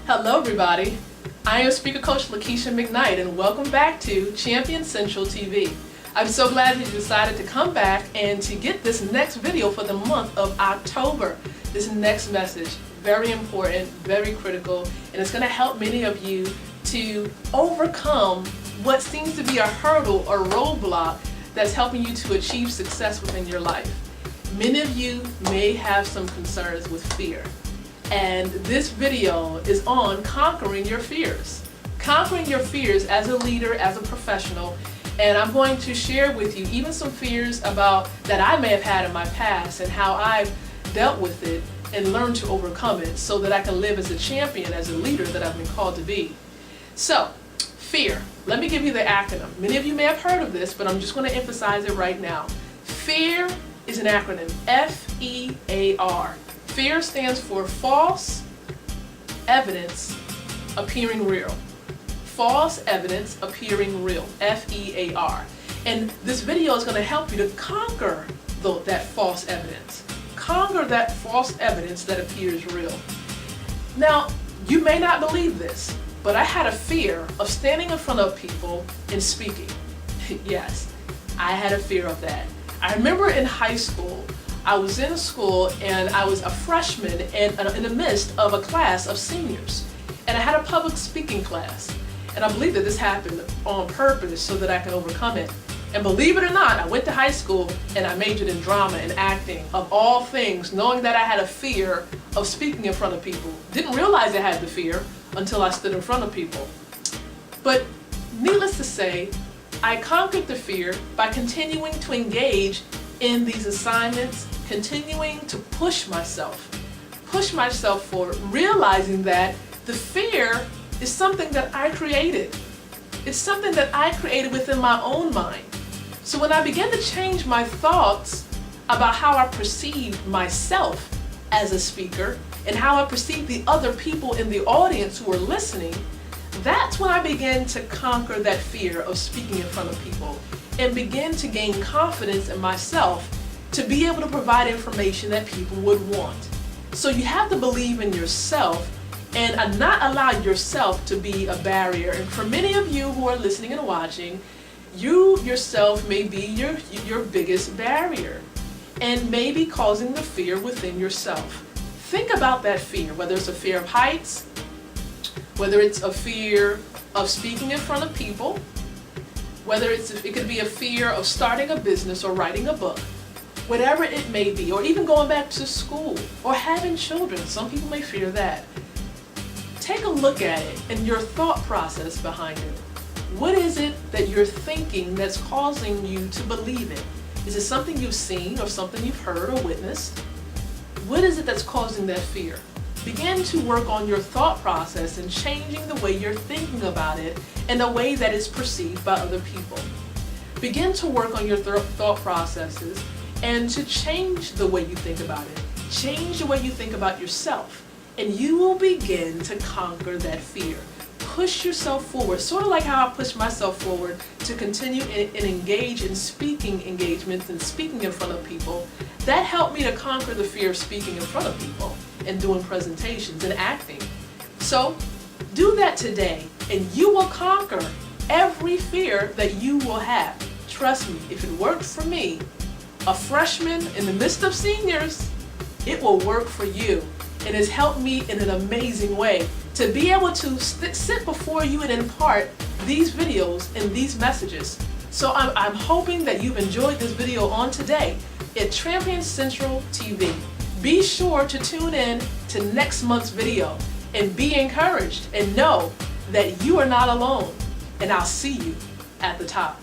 Hello everybody, I am Speaker Coach Lakeisha McKnight and welcome back to Champion Central TV. I'm so glad that you decided to come back and to get this next video for the month of October. This next message, very important, very critical, and it's going to help many of you to overcome what seems to be a hurdle or roadblock that's helping you to achieve success within your life. Many of you may have some concerns with fear. And this video is on conquering your fears. Conquering your fears as a leader, as a professional, and I'm going to share with you even some fears about that I may have had in my past and how I've dealt with it and learned to overcome it so that I can live as a champion, as a leader that I've been called to be. So, fear. Let me give you the acronym. Many of you may have heard of this, but I'm just going to emphasize it right now. FEAR is an acronym, F-E-A-R. FEAR stands for false evidence appearing real. False evidence appearing real, F-E-A-R. And this video is going to help you to conquer that false evidence. Conquer that false evidence that appears real. Now, you may not believe this, but I had a fear of standing in front of people and speaking. Yes, I had a fear of that. I remember in high school, I was in a school and I was a freshman and in the midst of a class of seniors. And I had a public speaking class. And I believe that this happened on purpose so that I could overcome it. And believe it or not, I went to high school and I majored in drama and acting, of all things, knowing that I had a fear of speaking in front of people. Didn't realize I had the fear until I stood in front of people. But needless to say, I conquered the fear by continuing to engage in these assignments, continuing to push myself forward, realizing that the fear is something that I created. It's something that I created within my own mind. So when I began to change my thoughts about how I perceived myself as a speaker and how I perceived the other people in the audience who were listening, that's when I began to conquer that fear of speaking in front of people and begin to gain confidence in myself to be able to provide information that people would want. So you have to believe in yourself and not allow yourself to be a barrier. And for many of you who are listening and watching, you yourself may be your biggest barrier and may be causing the fear within yourself. Think about that fear, whether it's a fear of heights, whether it's a fear of speaking in front of people, whether it could be a fear of starting a business or writing a book, whatever it may be, or even going back to school or having children. Some people may fear that. Take a look at it and your thought process behind it. What is it that you're thinking that's causing you to believe it? Is it something you've seen or something you've heard or witnessed? What is it that's causing that fear? Begin to work on your thought process and changing the way you're thinking about it and the way that it's perceived by other people. Begin to work on your thought processes and to change the way you think about it. Change the way you think about yourself, and you will begin to conquer that fear. Push yourself forward, sort of like how I pushed myself forward to continue and engage in speaking engagements and speaking in front of people. That helped me to conquer the fear of speaking in front of people and doing presentations and acting. So do that today and you will conquer every fear that you will have. Trust me, if it worked for me, a freshman in the midst of seniors, it will work for you. It has helped me in an amazing way to be able to sit before you and impart these videos and these messages. So I'm hoping that you've enjoyed this video on today at Champion Central TV. Be sure to tune in to next month's video and be encouraged and know that you are not alone. And I'll see you at the top.